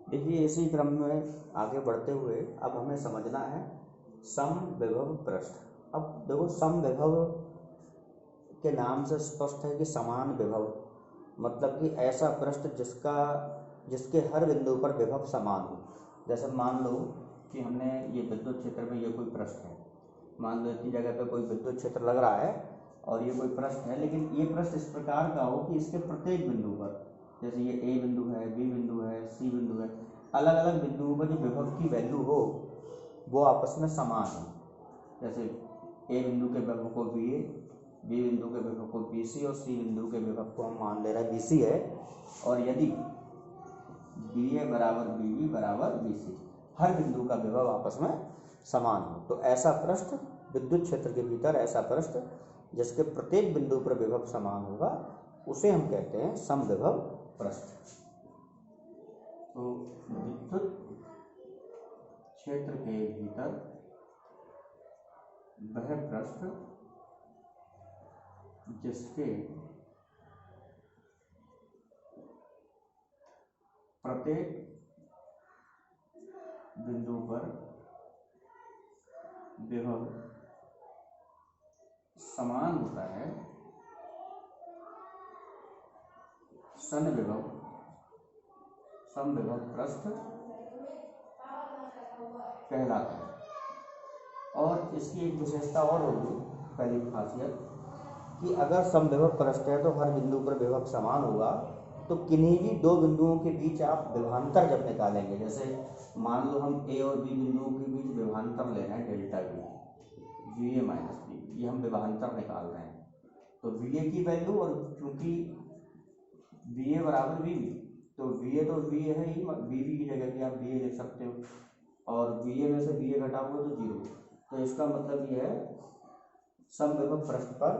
देखिए इसी क्रम में आगे बढ़ते हुए अब हमें समझना है समविभव पृष्ठ। अब देखो समविभव के नाम से स्पष्ट है कि समान विभव, मतलब कि ऐसा पृष्ठ जिसके हर बिंदु पर विभव समान हो। जैसे मान लो कि हमने ये विद्युत क्षेत्र में ये कोई पृष्ठ है, मान लो इतनी जगह पे कोई विद्युत क्षेत्र लग रहा है और ये कोई पृष्ठ है, लेकिन ये पृष्ठ इस प्रकार का हो कि इसके प्रत्येक बिंदु पर, जैसे ये ए बिंदु है, बी बिंदु है, सी बिंदु है, अलग अलग बिंदुओं पर जो विभव की वैल्यू हो वो आपस में समान हो। जैसे ए बिंदु के विभव को बी ए, बी बिंदु के विभव को बी सी और सी बिंदु के विभव को हम मान ले रहे हैं बी सी है। और यदि बी ए बराबर बी बी बराबर बी सी, हर बिंदु का विभव आपस में समान हो, तो ऐसा पृष्ठ, विद्युत क्षेत्र के भीतर ऐसा पृष्ठ जिसके प्रत्येक बिंदु पर विभव समान होगा उसे हम कहते हैं समविभव पृष्ठ। तो विद्युत क्षेत्र के भीतर वह पृष्ठ जिसके प्रत्येक बिंदु पर विभव समान होता है, समविभव पृष्ठ कहलाता है। और इसकी एक विशेषता और होगी, पहली खासियत, कि अगर समविभव पृष्ठ है तो हर बिंदु पर विभव समान होगा, तो किन्हीं भी दो बिंदुओं के बीच आप विभवांतर जब निकालेंगे, जैसे मान लो हम ए और बी बिंदुओं के बीच विभवांतर ले रहे हैं delta V A minus B, ये हम विभवांतर निकाल रहे हैं, तो वी ए की वैल्यू, और चूंकि वी ए बराबर वी बी, तो वी ए तो वी ए है ही, बी बी की जगह भी आप वी ए लिख सकते हो, और वी ए में से वी ए घटाओगे तो जीरो। तो इसका मतलब ये है समविभव पृष्ठ पर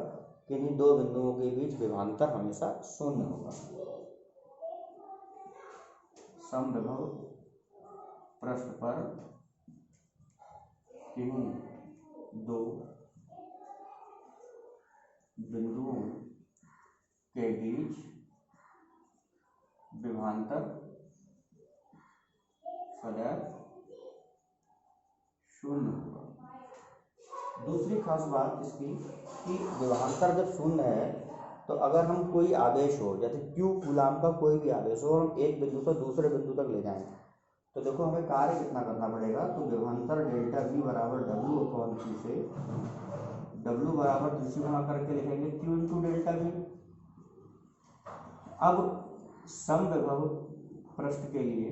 किन्हीं दो बिंदुओं के बीच विभवांतर हमेशा शून्य होगा। समविभव पृष्ठ पर किन्हीं दो बिंदुओं के बीच विभवांतर सदैव शून्य होगा। दूसरी खास बात इसकी कि विभवांतर जब शून्य है तो अगर हम कोई आवेश हो, जैसे क्यू कूलाम का कोई भी आवेश हो, और हम एक बिंदु से दूसरे बिंदु तक ले जाएं, तो देखो हमें कार्य कितना करना पड़ेगा। तो विभवांतर डेल्टा वी बराबर डब्ल्यू अपॉन क्यू से डब्ल्यू बराबर दूसरी गुणा करके लिखेंगे क्यू इंटू डेल्टा वी। अब समविभव पृष्ठ के लिए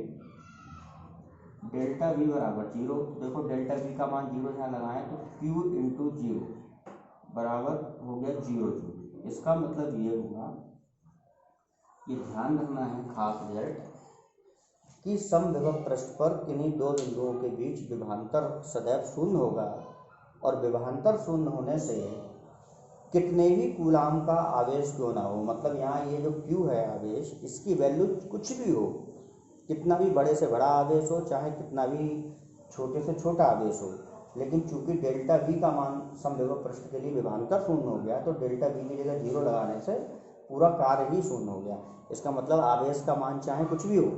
डेल्टा वी बराबर जीरो, देखो डेल्टा वी का मान जीरो यहाँ लगाएं तो क्यू इंटू जीरो बराबर हो गया जीरो जूल। इसका मतलब ये हुआ, ये ध्यान रखना है खास रिजल्ट, कि समविभव पृष्ठ पर किन्हीं दो बिंदुओं के बीच विभवांतर सदैव शून्य होगा, और विभवांतर शून्य होने से कितने भी कूलाम का आवेश क्यों ना हो, मतलब यहाँ ये जो क्यू है आवेश, इसकी वैल्यू कुछ भी हो, कितना भी बड़े से बड़ा आवेश हो, चाहे कितना भी छोटे से छोटा आवेश हो, लेकिन चूंकि डेल्टा वी का मान समविभव पृष्ठ के लिए विभवांतर शून्य हो गया, तो डेल्टा वी की जगह जीरो लगाने से पूरा कार्य ही शून्य हो गया। इसका मतलब आवेश का मान चाहे कुछ भी हो,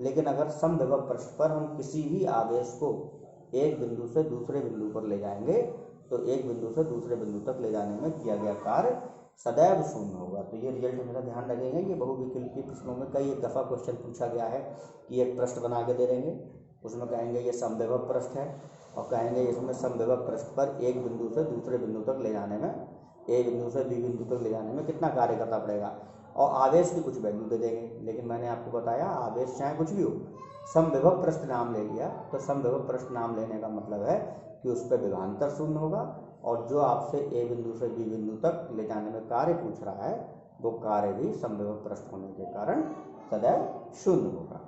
लेकिन अगर समविभव पृष्ठ पर हम किसी भी आवेश को एक बिंदु से दूसरे बिंदु पर ले जाएंगे, तो एक बिंदु से दूसरे बिंदु तक ले जाने में किया गया कार्य सदैव शून्य होगा। तो ये रिजल्ट हमेशा ध्यान रखेंगे। ये बहुविकल्पी प्रश्नों में कई एक दफ़ा क्वेश्चन पूछा गया है कि एक पृष्ठ बना के दे देंगे, उसमें कहेंगे ये समविभव पृष्ठ है, और कहेंगे इसमें समविभव पृष्ठ पर एक बिंदु से दूसरे बिंदु तक ले जाने में, ए बिंदु से बी बिंदु तक ले जाने में कितना कार्य करना पड़ेगा, और आवेश की कुछ वैल्यू दे देंगे। लेकिन मैंने आपको बताया आवेश चाहे कुछ भी हो, समविभव पृष्ठ नाम ले लिया, तो समविभव पृष्ठ नाम लेने का मतलब है कि उस पर विभवांतर शून्य होगा, और जो आपसे ए बिंदु से बी बिंदु तक ले जाने में कार्य पूछ रहा है वो कार्य भी समविभव पृष्ठ होने के कारण सदैव शून्य होगा।